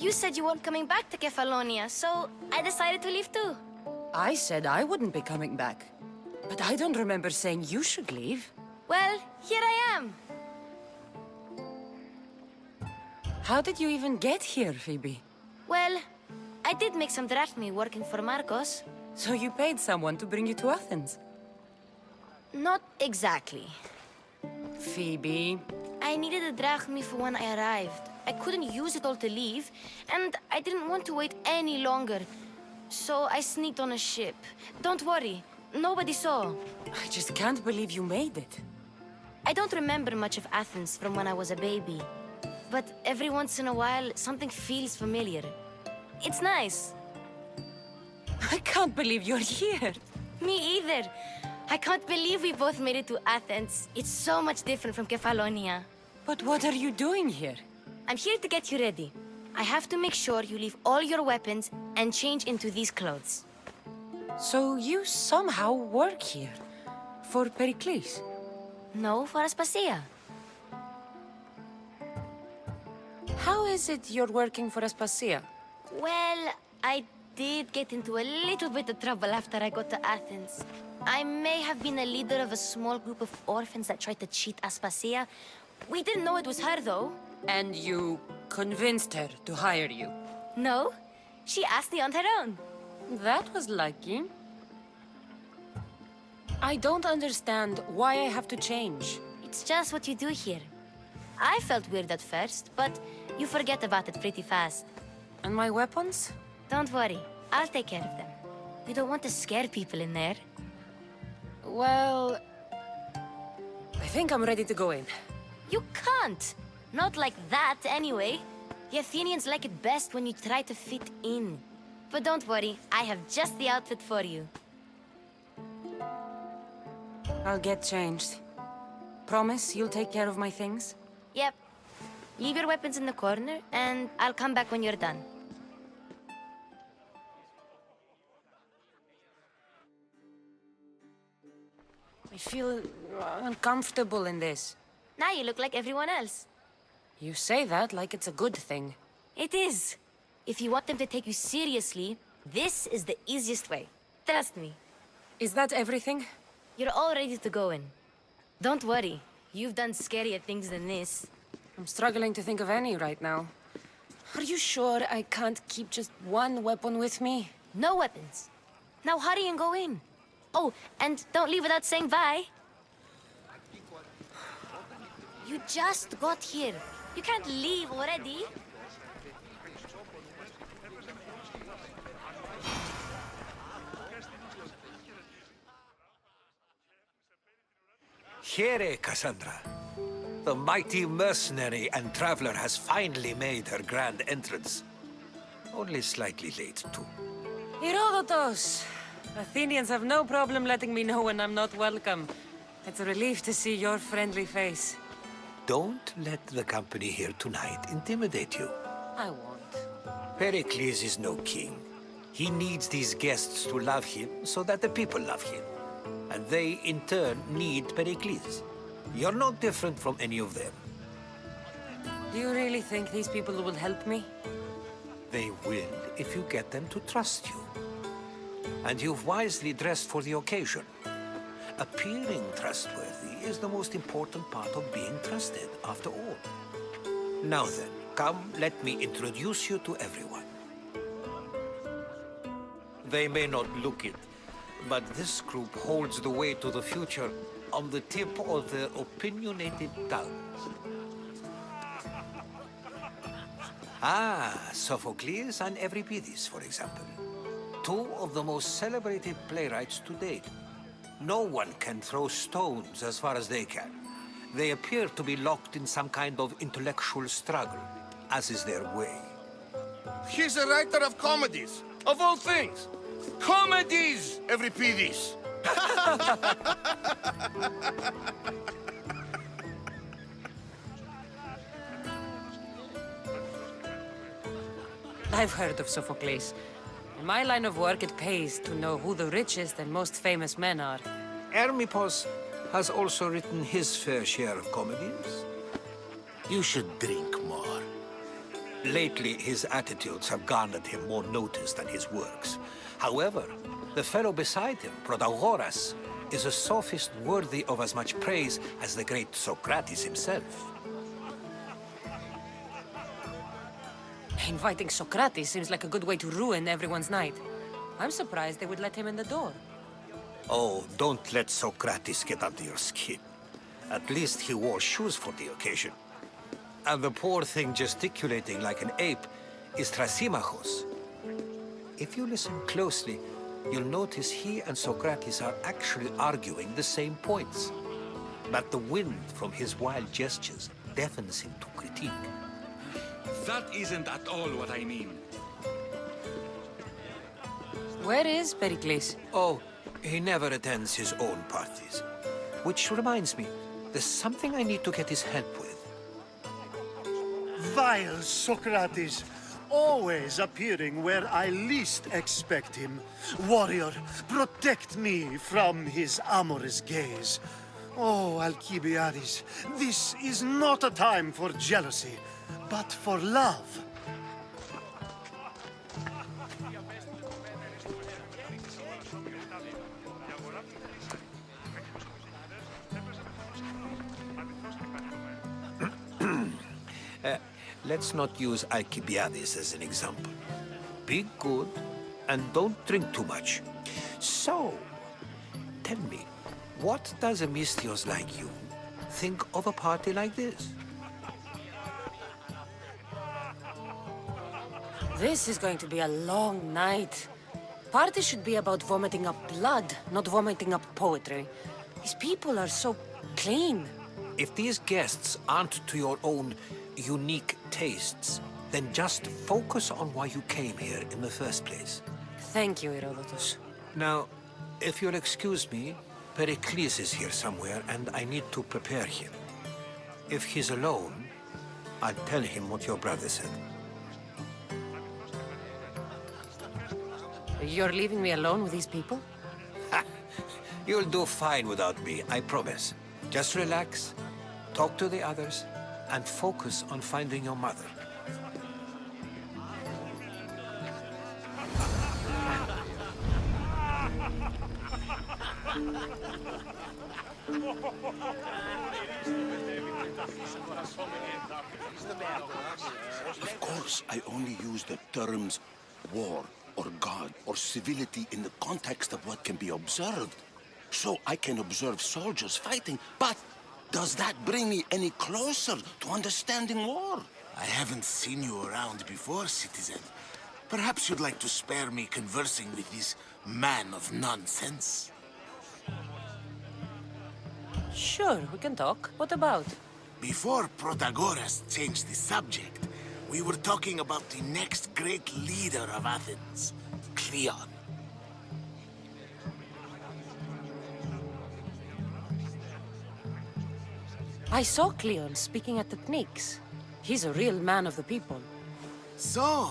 You said you weren't coming back to Kefalonia, so I decided to leave too. I said I wouldn't be coming back. But I don't remember saying you should leave. Well, here I am. How did you even get here, Phoebe? Well, I did make some drachmi working for Marcos. So you paid someone to bring you to Athens? Not exactly. Phoebe... I needed a drachmi for when I arrived. I couldn't use it all to leave, and I didn't want to wait any longer. So I sneaked on a ship. Don't worry, nobody saw. I just can't believe you made it. I don't remember much of Athens from when I was a baby. But every once in a while, something feels familiar. It's nice. I can't believe you're here. Me either. I can't believe we both made it to Athens. It's so much different from Kefalonia. But what are you doing here? I'm here to get you ready. I have to make sure you leave all your weapons and change into these clothes. So you somehow work here? For Pericles? No, for Aspasia. How is it you're working for Aspasia? Well, I did get into a little bit of trouble after I got to Athens. I may have been a leader of a small group of orphans that tried to cheat Aspasia. We didn't know it was her, though. And you convinced her to hire you? No, she asked me on her own. That was lucky. I don't understand why I have to change. It's just what you do here. I felt weird at first, but you forget about it pretty fast. And my weapons? Don't worry, I'll take care of them. We don't want to scare people in there. Well... I think I'm ready to go in. You can't! Not like that, anyway. The Athenians like it best when you try to fit in. But don't worry, I have just the outfit for you. I'll get changed. Promise you'll take care of my things? Yep. Leave your weapons in the corner, and I'll come back when you're done. I feel uncomfortable in this. Now you look like everyone else. You say that like it's a good thing. It is. If you want them to take you seriously, this is the easiest way. Trust me. Is that everything? You're all ready to go in. Don't worry. You've done scarier things than this. I'm struggling to think of any right now. Are you sure I can't keep just one weapon with me? No weapons. Now hurry and go in. Oh, and don't leave without saying bye. You just got here. You can't leave already. Here, Kassandra. The mighty mercenary and traveler has finally made her grand entrance. Only slightly late, too. Herodotus! Athenians have no problem letting me know when I'm not welcome. It's a relief to see your friendly face. Don't let the company here tonight intimidate you. I won't. Pericles is no king. He needs these guests to love him so that the people love him. And they, in turn, need Pericles. You're no different from any of them. Do you really think these people will help me? They will if you get them to trust you. And you've wisely dressed for the occasion. Appearing trustworthy is the most important part of being trusted, after all. Now then, come, let me introduce you to everyone. They may not look it, but this group holds the way to the future on the tip of their opinionated tongues. Sophocles and Euripides, for example. Two of the most celebrated playwrights to date. No one can throw stones as far as they can. They appear to be locked in some kind of intellectual struggle, as is their way. He's a writer of comedies, of all things. Comedies, Euripides! I've heard of Sophocles. In my line of work, it pays to know who the richest and most famous men are. Hermippos has also written his fair share of comedies. You should drink more. Lately, his attitudes have garnered him more notice than his works. However, the fellow beside him, Protagoras, is a sophist worthy of as much praise as the great Socrates himself. Inviting Socrates seems like a good way to ruin everyone's night. I'm surprised they would let him in the door. Oh, don't let Socrates get under your skin. At least he wore shoes for the occasion. And the poor thing gesticulating like an ape is Thrasymachos. If you listen closely, you'll notice he and Socrates are actually arguing the same points. But the wind from his wild gestures deafens him to critique. That isn't at all what I mean. Where is Pericles? Oh, he never attends his own parties. Which reminds me, there's something I need to get his help with. Vile Socrates, always appearing where I least expect him. Warrior, protect me from his amorous gaze. Oh, Alcibiades, this is not a time for jealousy, but for love. Let's not use Alcibiades as an example. Be good and don't drink too much. So, tell me, what does a Misthios like you think of a party like this? This is going to be a long night. Party should be about vomiting up blood, not vomiting up poetry. These people are so clean. If these guests aren't to your own unique tastes, then just focus on why you came here in the first place. Thank you, Herodotus. Now, if you'll excuse me, Pericles is here somewhere, and I need to prepare him. If he's alone, I'll tell him what your brother said. You're leaving me alone with these people? You'll do fine without me, I promise. Just relax, talk to the others, and focus on finding your mother. Of course, I only use the terms war or God or civility in the context of what can be observed. So I can observe soldiers fighting, but does that bring me any closer to understanding war? I haven't seen you around before, citizen. Perhaps you'd like to spare me conversing with this man of nonsense? Sure, we can talk. What about? Before Protagoras changed the subject, we were talking about the next great leader of Athens, Cleon. I saw Cleon speaking at the Pnyx. He's a real man of the people. So,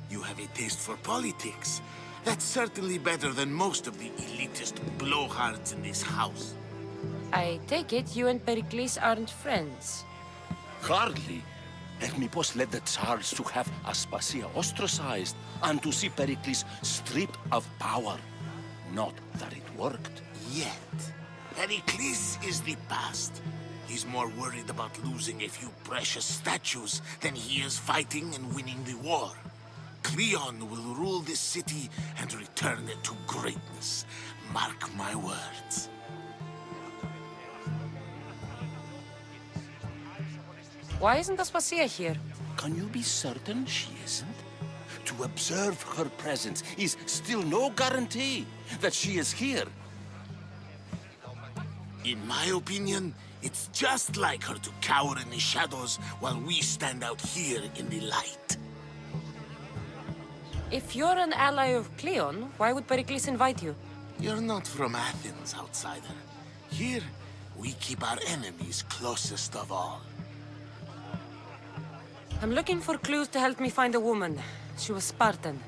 you have a taste for politics. That's certainly better than most of the elitist blowhards in this house. I take it you and Pericles aren't friends. Hardly. Hermippos led the Tsars to have Aspasia ostracized and to see Pericles stripped of power. Not that it worked. Yet, Pericles is the past. He's more worried about losing a few precious statues than he is fighting and winning the war. Cleon will rule this city and return it to greatness. Mark my words. Why isn't Aspasia here? Can you be certain she isn't? To observe her presence is still no guarantee that she is here. In my opinion, it's just like her to cower in the shadows while we stand out here in the light. If you're an ally of Cleon, why would Pericles invite you? You're not from Athens, outsider. Here, we keep our enemies closest of all. I'm looking for clues to help me find a woman. She was Spartan.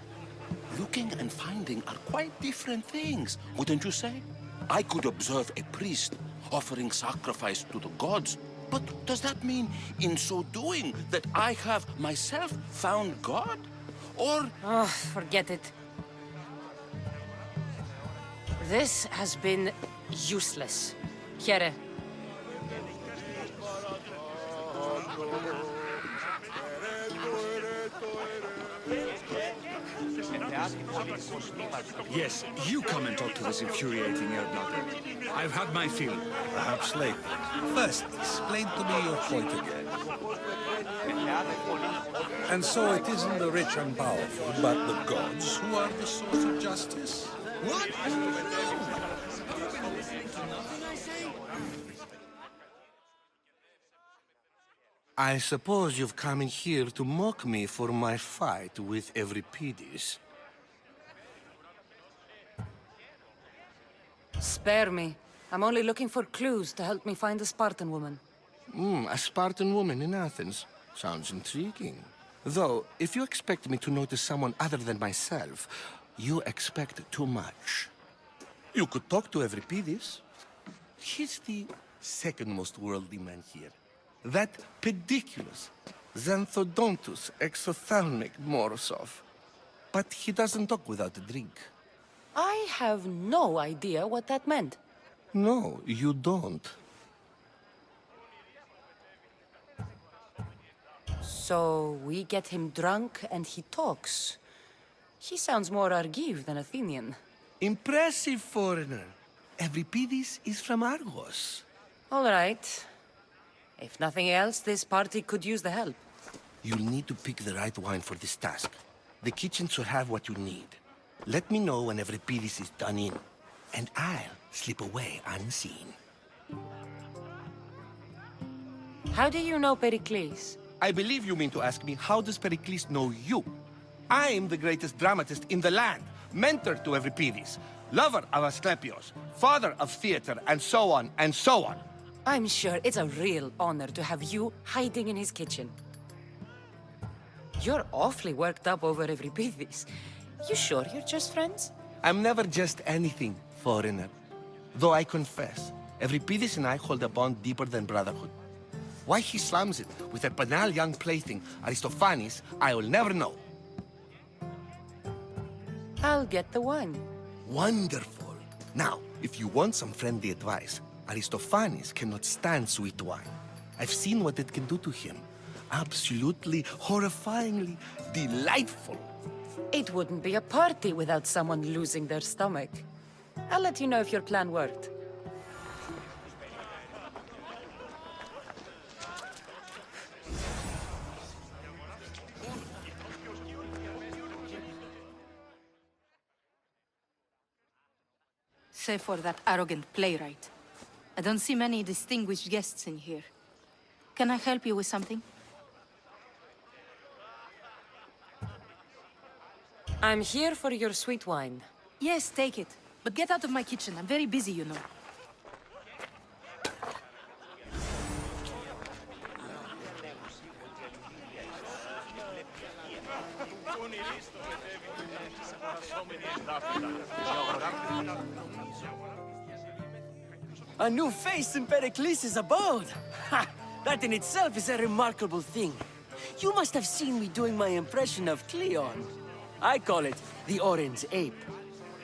Looking and finding are quite different things, wouldn't you say? I could observe a priest offering sacrifice to the gods, But does that mean, in so doing, that I have myself found God? Or... Oh, forget it. This has been useless. Here. Yes, you come and talk to this infuriating airblotter. I've had my fill. Perhaps later. First, explain to me your point again. And so it isn't the rich and powerful, but the gods who are the source of justice? What? I suppose you've come in here to mock me for my fight with Euripides. Spare me. I'm only looking for clues to help me find the Spartan woman. A Spartan woman in Athens. Sounds intriguing. Though, if you expect me to notice someone other than myself, you expect too much. You could talk to Euripides. He's the second most worldly man here. That pediculous, Xanthodontus exophthalmic Morosov. But he doesn't talk without a drink. I have no idea what that meant. No, you don't. So we get him drunk and he talks. He sounds more Argive than Athenian. Impressive, foreigner. Euripides is from Argos. All right. If nothing else, this party could use the help. You'll need to pick the right wine for this task. The kitchen should have what you need. Let me know when Euripides is done in, and I'll slip away unseen. How do you know Pericles? I believe you mean to ask me, how does Pericles know you? I'm the greatest dramatist in the land, mentor to Euripides, lover of Asclepios, father of theater, and so on, and so on. I'm sure it's a real honor to have you hiding in his kitchen. You're awfully worked up over Euripides. You sure you're just friends? I'm never just anything, foreigner. Though I confess, Euripides and I hold a bond deeper than brotherhood. Why he slams it with a banal young plaything, Aristophanes, I will never know. I'll get the wine. Wonderful. Now, if you want some friendly advice, Aristophanes cannot stand sweet wine. I've seen what it can do to him. Absolutely, horrifyingly delightful. It wouldn't be a party without someone losing their stomach. I'll let you know if your plan worked. Save for that arrogant playwright. I don't see many distinguished guests in here. Can I help you with something? I'm here for your sweet wine. Yes, take it. But get out of my kitchen. I'm very busy, you know. A new face in Pericles' abode! Ha! That in itself is a remarkable thing. You must have seen me doing my impression of Cleon. I call it the Orange Ape.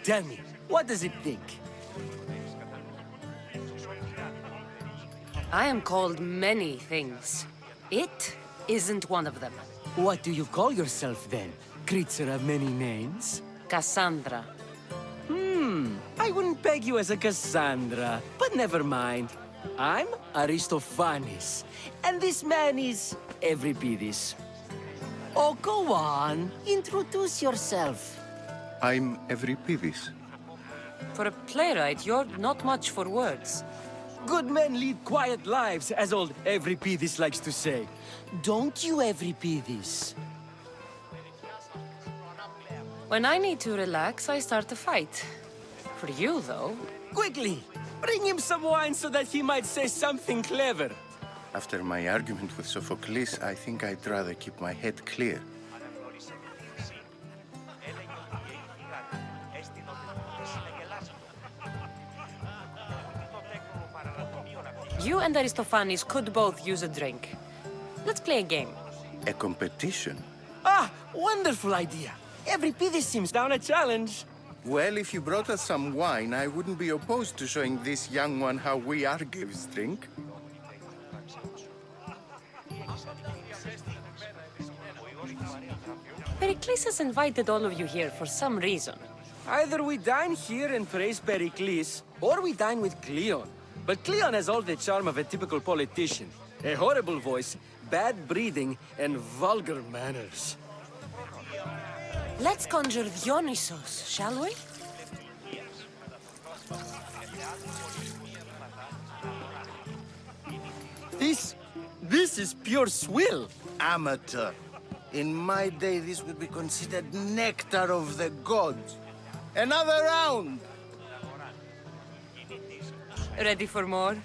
Tell me, what does it think? I am called many things. It isn't one of them. What do you call yourself then? Creature of many names? Kassandra. I wouldn't peg you as a Kassandra, but never mind. I'm Aristophanes, and this man is Euripides. Oh, go on. Introduce yourself. I'm Euripides. For a playwright, you're not much for words. Good men lead quiet lives, as old Euripides likes to say. Don't you, Euripides? When I need to relax, I start a fight. For you, though... Quickly! Bring him some wine so that he might say something clever. After my argument with Sophocles, I think I'd rather keep my head clear. You and Aristophanes could both use a drink. Let's play a game. A competition? Ah, wonderful idea. Every Pidis seems down a challenge. Well, if you brought us some wine, I wouldn't be opposed to showing this young one how we Argives drink. Pericles has invited all of you here for some reason. Either we dine here and praise Pericles, or we dine with Cleon. But Cleon has all the charm of a typical politician. A horrible voice, bad breeding, and vulgar manners. Let's conjure Dionysos, shall we? This is pure swill. Amateur. In my day, this would be considered nectar of the gods. Another round! Ready for more?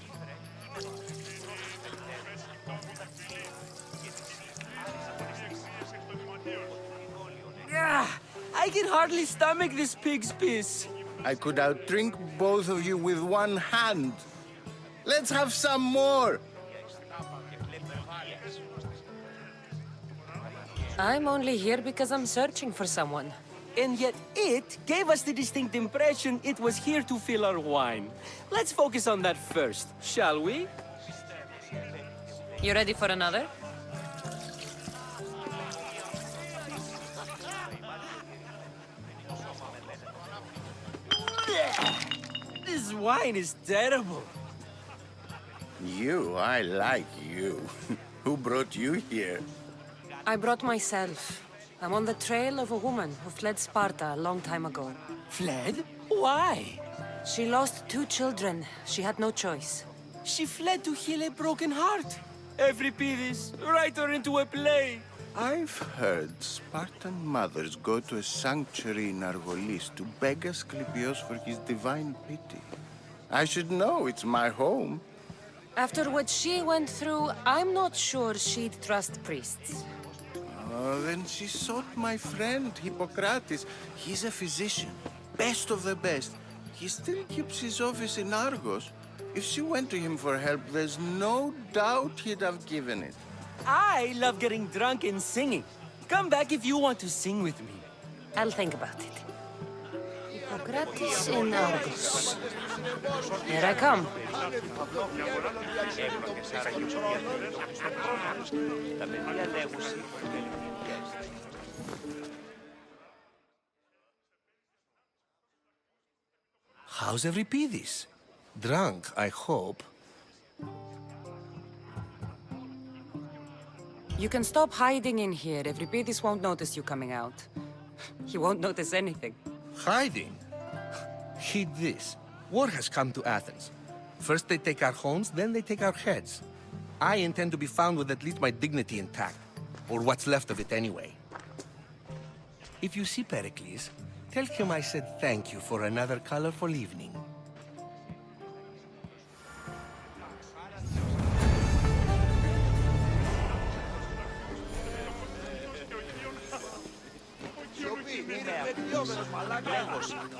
Ah, I can hardly stomach this pig's piss. I could outdrink both of you with one hand. Let's have some more! I'm only here because I'm searching for someone. And yet it gave us the distinct impression it was here to fill our wine. Let's focus on that first, shall we? You ready for another? This wine is terrible. I like you. Who brought you here? I brought myself. I'm on the trail of a woman who fled Sparta a long time ago. Fled? Why? She lost 2 children. She had no choice. She fled to heal a broken heart. Euripides, write her into a play. I've heard Spartan mothers go to a sanctuary in Argolis to beg Asclepios for his divine pity. I should know, it's my home. After what she went through, I'm not sure she'd trust priests. Then she sought my friend, Hippocrates. He's a physician, best of the best. He still keeps his office in Argos. If she went to him for help, there's no doubt he'd have given it. I love getting drunk and singing. Come back if you want to sing with me. I'll think about it. Hippocrates in Argos. Here I come. How's Euripides? Drunk, I hope. You can stop hiding in here. Euripides won't notice you coming out. He won't notice anything. Hiding? Heed this. War has come to Athens. First they take our homes, then they take our heads. I intend to be found with at least my dignity intact. Or what's left of it anyway. If you see Pericles, tell him I said thank you for another colorful evening.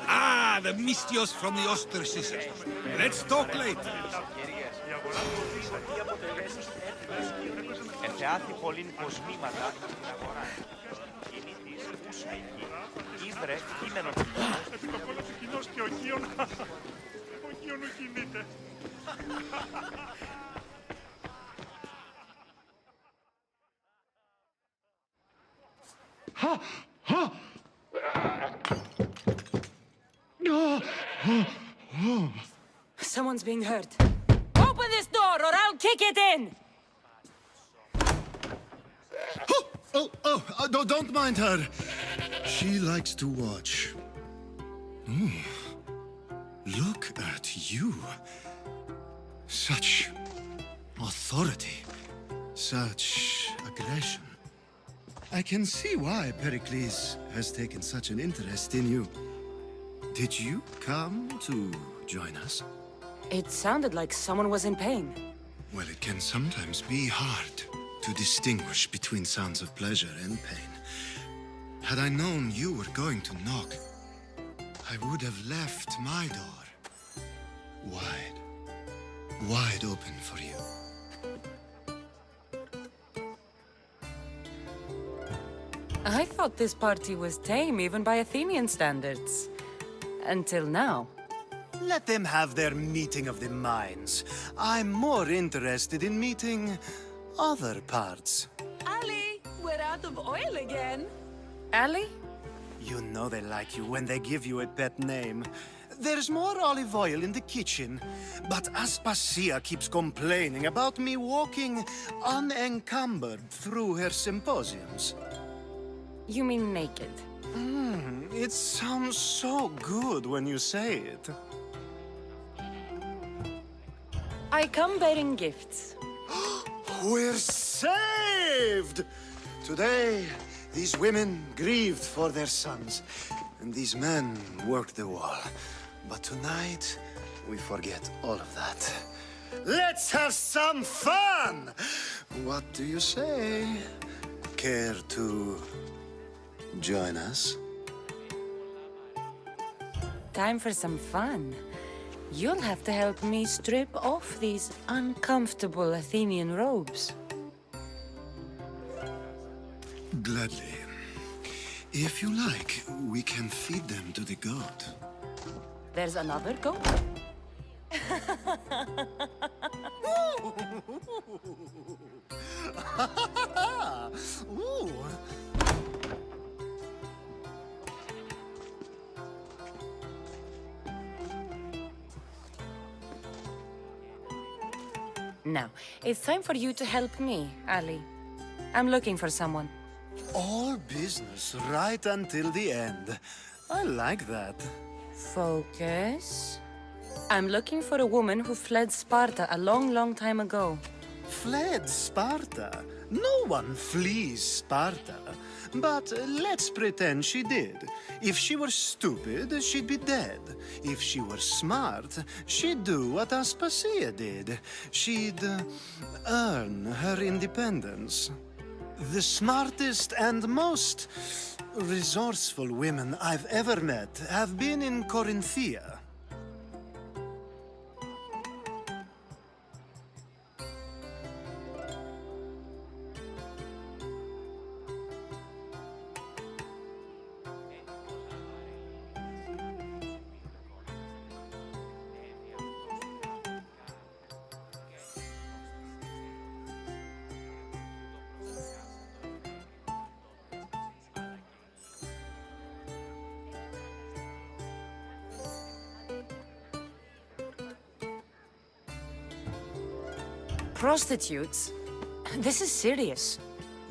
Ah, the Mystios from the ostracism. Let's talk later. Someone's being hurt. Open this door or I'll kick it in! Don't mind her. She likes to watch. Look at you. Such authority. Such aggression. I can see why Pericles has taken such an interest in you. Did you come to join us? It sounded like someone was in pain. Well, it can sometimes be hard to distinguish between sounds of pleasure and pain. Had I known you were going to knock, I would have left my door wide. wide open for you. I thought this party was tame, even by Athenian standards. Until now. Let them have their meeting of the minds. I'm more interested in meeting other parts. Ali, we're out of oil again. Ali? You know they like you when they give you a pet name. There's more olive oil in the kitchen, but Aspasia keeps complaining about me walking unencumbered through her symposiums. You mean naked? It sounds so good when you say it. I come bearing gifts. We're saved! Today, these women grieved for their sons, and these men worked the wall. But tonight, we forget all of that. Let's have some fun! What do you say? Care to join us? Time for some fun. You'll have to help me strip off these uncomfortable Athenian robes. Gladly. If you like, we can feed them to the goat. There's another goat? Ooh. Now, it's time for you to help me, Ali. I'm looking for someone. All business right until the end. I like that. Focus. I'm looking for a woman who fled Sparta a long, long time ago. Fled Sparta? No one flees Sparta. But let's pretend she did. If she were stupid, she'd be dead. If she were smart, she'd do what Aspasia did. She'd earn her independence. The smartest and most resourceful women I've ever met have been in Corinthia. Prostitutes? This is serious.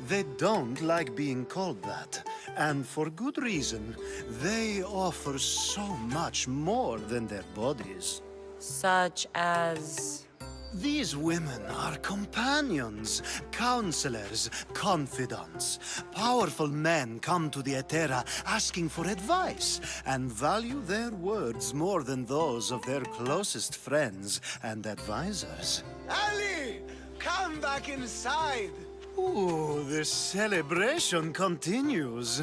They don't like being called that, and for good reason. They offer so much more than their bodies. Such as... These women are companions, counselors, confidants. Powerful men come to the Etera asking for advice and value their words more than those of their closest friends and advisors. Ali! Come back inside! Ooh, the celebration continues.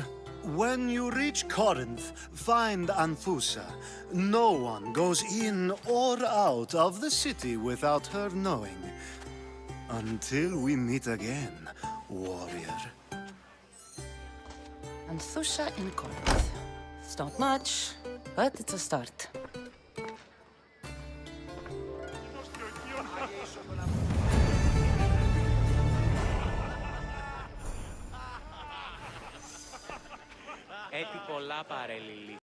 When you reach Corinth, find Anfusa. No one goes in or out of the city without her knowing. Until we meet again, warrior. Anthusha in Corinth. It's not much, but it's a start. Έχει πολλά παρελίλη.